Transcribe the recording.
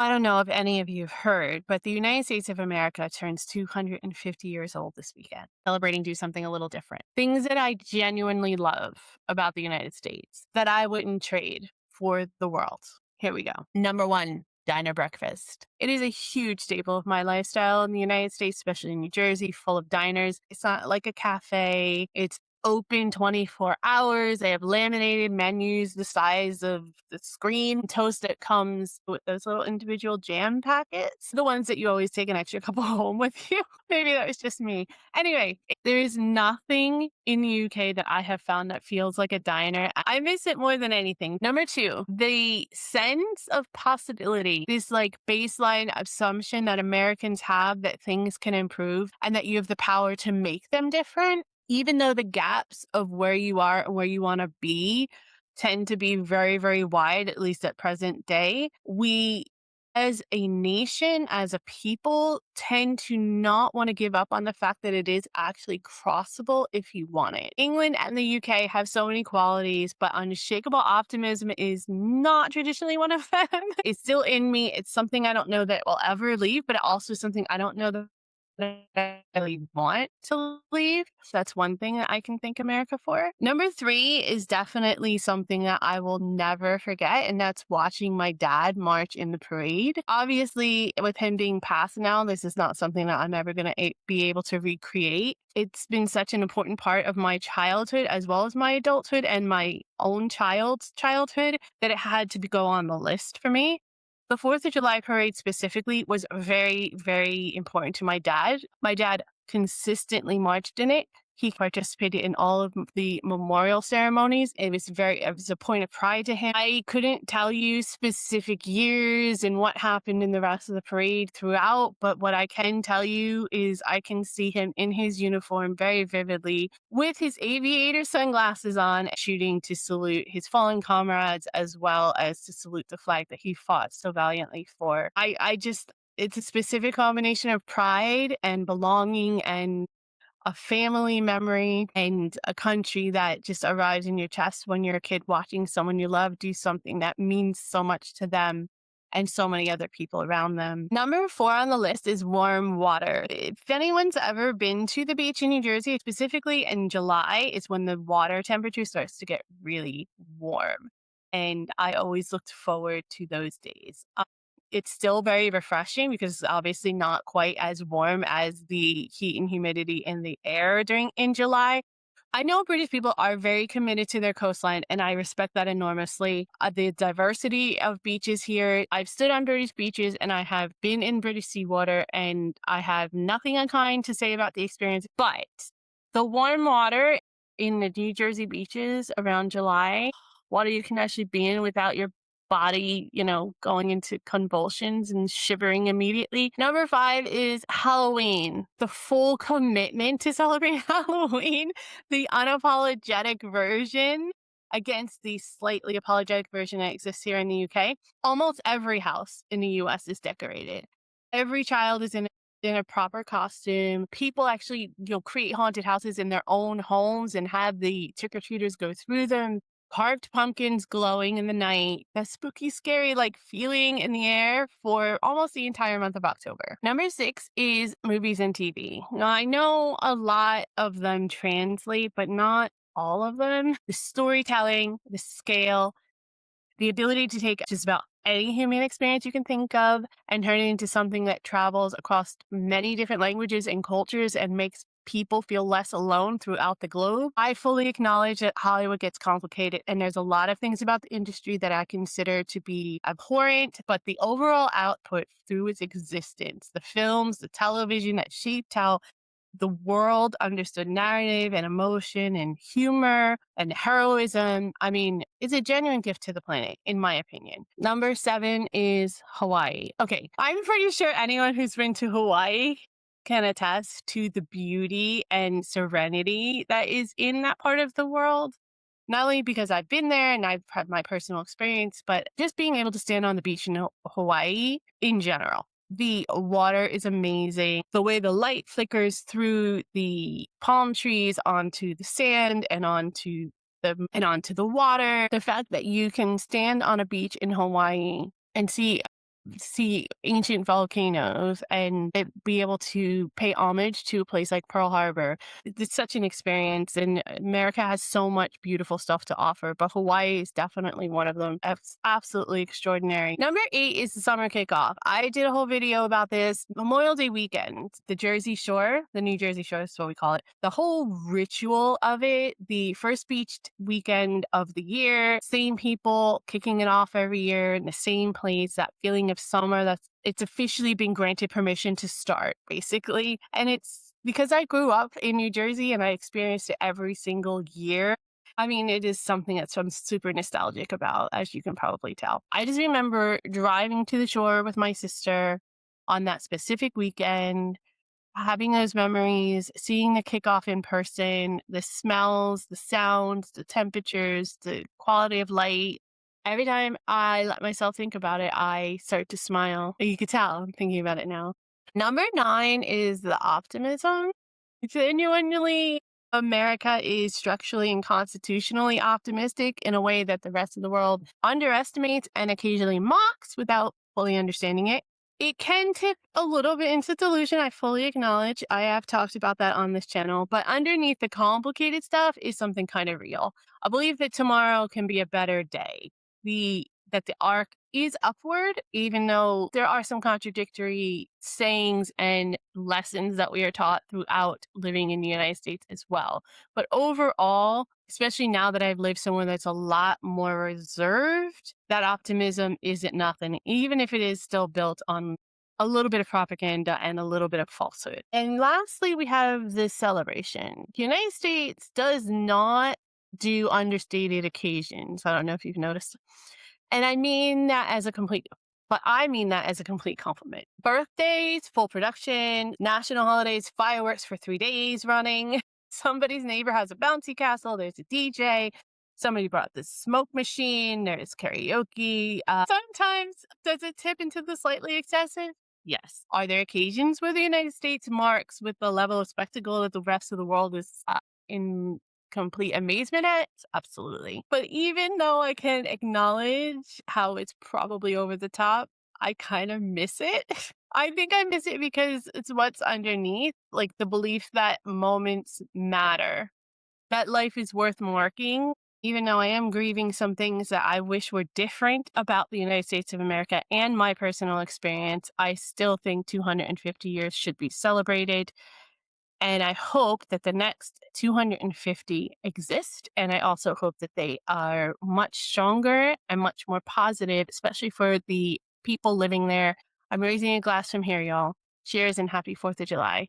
I don't know if any of you have heard, but the United States of America turns 250 years old this weekend, celebrating do something a little different. Things that I genuinely love about the United States that I wouldn't trade for the world. Here we go. Number one, diner breakfast. It is a huge staple of my lifestyle in the United States, especially in New Jersey, full of diners. It's not like a cafe. It's open 24 hours. They have laminated menus the size of the screen. Toast that comes with those little individual jam packets, the ones that you always take an extra couple home with you. Maybe that was just me. Anyway, there is nothing in the UK that I have found that feels like a diner. I miss it more than anything. Number two, the sense of possibility, this like baseline assumption that Americans have that things can improve and that you have the power to make them different, even though the gaps of where you are and where you want to be tend to be very, very wide, at least at present day, we as a nation, as a people, tend to not want to give up on the fact that it is actually crossable if you want it. England and the UK have so many qualities, but unshakable optimism is not traditionally one of them. It's still in me. It's something I don't know that will ever leave, but also something I don't know that I really want to leave. So that's one thing that I can thank America for. Number three is definitely something that I will never forget, and that's watching my dad march in the parade. Obviously, with him being passed now, this is not something that I'm ever going to be able to recreate. It's been such an important part of my childhood as well as my adulthood and my own child's childhood that it had to go on the list for me. The 4th of July parade specifically was very, very important to my dad. My dad consistently marched in it. He participated in all of the memorial ceremonies. It was a point of pride to him. I couldn't tell you specific years and what happened in the rest of the parade throughout, but what I can tell you is I can see him in his uniform very vividly with his aviator sunglasses on, shooting to salute his fallen comrades as well as to salute the flag that he fought so valiantly for. It's a specific combination of pride and belonging and a family memory and a country that just arrives in your chest when you're a kid watching someone you love do something that means so much to them and so many other people around them. Number four on the list is warm water. If anyone's ever been to the beach in New Jersey, specifically in July, is when the water temperature starts to get really warm. And I always looked forward to those days. It's still very refreshing because it's obviously not quite as warm as the heat and humidity in the air in July. I know British people are very committed to their coastline, and I respect that enormously. The diversity of beaches here, I've stood on British beaches and I have been in British seawater, and I have nothing unkind to say about the experience. But the warm water in the New Jersey beaches around July, water you can actually be in without your body, going into convulsions and shivering immediately. Number five is Halloween. The full commitment to celebrate Halloween, the unapologetic version against the slightly apologetic version that exists here in the UK. Almost every house in the US is decorated. Every child is in a proper costume. People actually, create haunted houses in their own homes and have the trick-or-treaters go through them. Carved pumpkins glowing in the night, that spooky, scary, feeling in the air for almost the entire month of October. Number six is movies and TV. Now, I know a lot of them translate, but not all of them. The storytelling, the scale, the ability to take just about any human experience you can think of and turn it into something that travels across many different languages and cultures and makes people feel less alone throughout the globe. I fully acknowledge that Hollywood gets complicated and there's a lot of things about the industry that I consider to be abhorrent, but the overall output through its existence, the films, the television that shaped how the world understood narrative and emotion and humor and heroism. I mean, it's a genuine gift to the planet, in my opinion. Number seven is Hawaii. Okay, I'm pretty sure anyone who's been to Hawaii can attest to the beauty and serenity that is in that part of the world. Not only because I've been there and I've had my personal experience, but just being able to stand on the beach in Hawaii in general. The water is amazing. The way the light flickers through the palm trees onto the sand and onto the water. The fact that you can stand on a beach in Hawaii and see see ancient volcanoes and be able to pay homage to a place like Pearl Harbor. It's such an experience, and America has so much beautiful stuff to offer, but Hawaii is definitely one of them. It's absolutely extraordinary. Number 8 is the summer kickoff. I did a whole video about this. Memorial Day weekend, the Jersey Shore, the New Jersey Shore is what we call it. The whole ritual of it, the first beach weekend of the year, same people kicking it off every year in the same place, that feeling of summer, it's officially been granted permission to start, basically. And it's because I grew up in New Jersey and I experienced it every single year. I mean, it is something that I'm super nostalgic about, as you can probably tell. I just remember driving to the shore with my sister on that specific weekend, having those memories, seeing the kickoff in person, the smells, the sounds, the temperatures, the quality of light. Every time I let myself think about it, I start to smile. You could tell I'm thinking about it now. Number 9 is the optimism. Genuinely, America is structurally and constitutionally optimistic in a way that the rest of the world underestimates and occasionally mocks without fully understanding it. It can tip a little bit into delusion, I fully acknowledge. I have talked about that on this channel, but underneath the complicated stuff is something kind of real. I believe that tomorrow can be a better day. That the arc is upward, even though there are some contradictory sayings and lessons that we are taught throughout living in the United States as well. But overall, especially now that I've lived somewhere that's a lot more reserved, that optimism isn't nothing, even if it is still built on a little bit of propaganda and a little bit of falsehood. And lastly, we have this celebration. The United States does not do understated occasions. I don't know if you've noticed. And I mean that as a complete but I mean that as a complete compliment. Birthdays, full production, national holidays, fireworks for 3 days running. Somebody's neighbor has a bouncy castle. There's a DJ. Somebody brought the smoke machine. There's karaoke. Sometimes, does it tip into the slightly excessive? Yes. Are there occasions where the United States marks with the level of spectacle that the rest of the world is in complete amazement at? Absolutely. But even though I can acknowledge how it's probably over the top, I kind of miss it. I think I miss it because it's what's underneath, like the belief that moments matter, that life is worth marking. Even though I am grieving some things that I wish were different about the United States of America and my personal experience, I still think 250 years should be celebrated. And I hope that the next 250 exist. And I also hope that they are much stronger and much more positive, especially for the people living there. I'm raising a glass from here, y'all. Cheers and happy 4th of July.